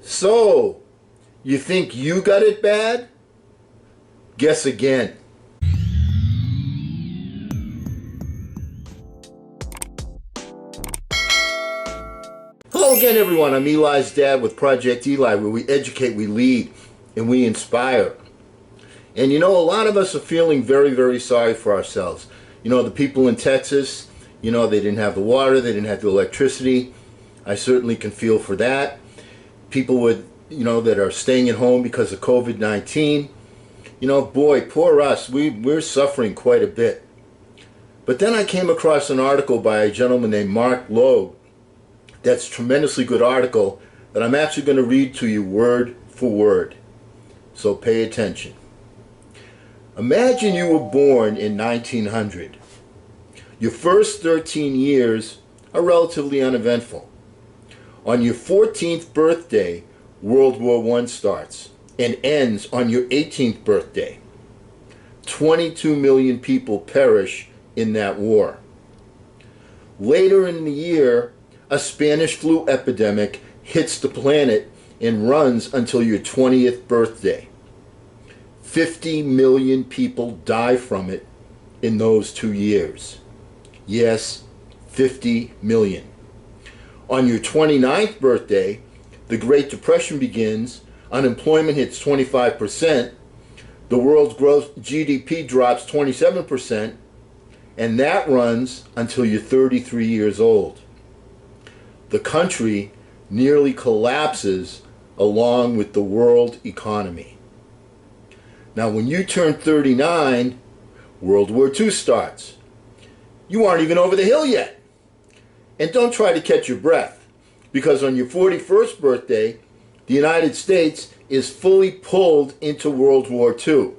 So, you think you got it bad? Guess again. Hello again, everyone. I'm Eli's dad with Project Eli, where we educate, we lead, and we inspire. And you know, a lot of us are feeling very, very sorry for ourselves. You know, the people in Texas, you know, they didn't have the water, they didn't have the electricity. I certainly can feel for that. People with, you know, that are staying at home because of COVID-19. You know, boy, poor us. We're suffering quite a bit. But then I came across an article by a gentleman named Mark Loeb. That's a tremendously good article that I'm actually going to read to you word for word. So pay attention. Imagine you were born in 1900. Your first 13 years are relatively uneventful. On your 14th birthday, World War I starts and ends on your 18th birthday. 22 million people perish in that war. Later in the year, a Spanish flu epidemic hits the planet and runs until your 20th birthday. 50 million people die from it in those 2 years. Yes, 50 million. On your 29th birthday, the Great Depression begins, unemployment hits 25%, the world's gross GDP drops 27%, and that runs until you're 33 years old. The country nearly collapses along with the world economy. Now, when you turn 39, World War II starts. You aren't even over the hill yet. And don't try to catch your breath, because on your 41st birthday, the United States is fully pulled into World War II.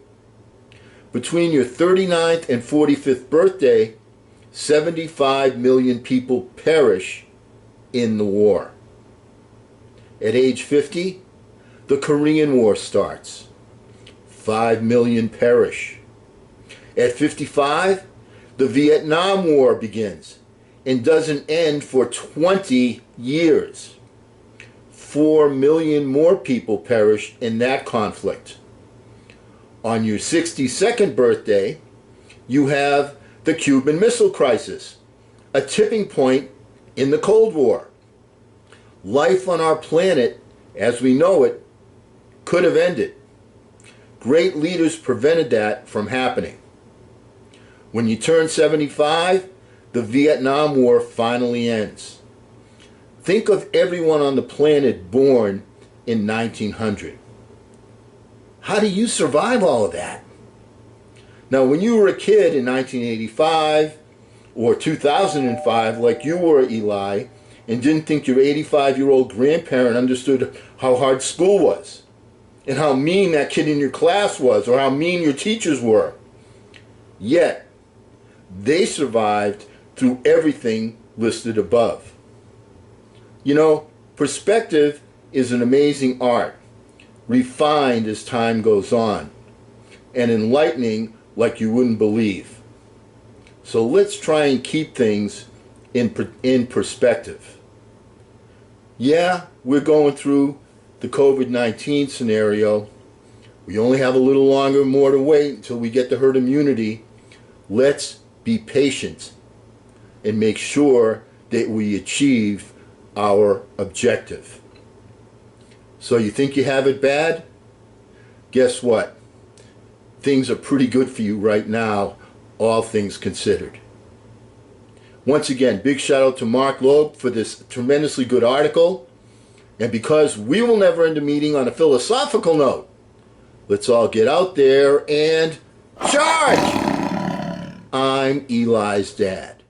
Between your 39th and 45th birthday, 75 million people perish in the war. At age 50, the Korean War starts. 5 million perish. At 55, the Vietnam War begins and doesn't end for 20 years. 4 million more people perish in that conflict. On your 62nd birthday, you have the Cuban Missile Crisis, a tipping point in the Cold War. Life on our planet, as we know it, could have ended. Great leaders prevented that from happening. When you turn 75, the Vietnam War finally ends. Think of everyone on the planet born in 1900. How do you survive all of that? Now, when you were a kid in 1985 or 2005, like you were, Eli, and didn't think your 85-year-old grandparent understood how hard school was, and how mean that kid in your class was, or how mean your teachers were. Yet, they survived through everything listed above. You know, perspective is an amazing art, refined as time goes on, and enlightening like you wouldn't believe. So let's try and keep things in perspective. Yeah, we're going through the COVID-19 scenario. We only have a little longer more to wait until we get the herd immunity. Let's be patient and make sure that we achieve our objective. So you think you have it bad? Guess what? Things are pretty good for you right now, all things considered. Once again, big shout out to Mark Loeb for this tremendously good article. And because we will never end a meeting on a philosophical note, let's all get out there and charge! I'm Eli's dad.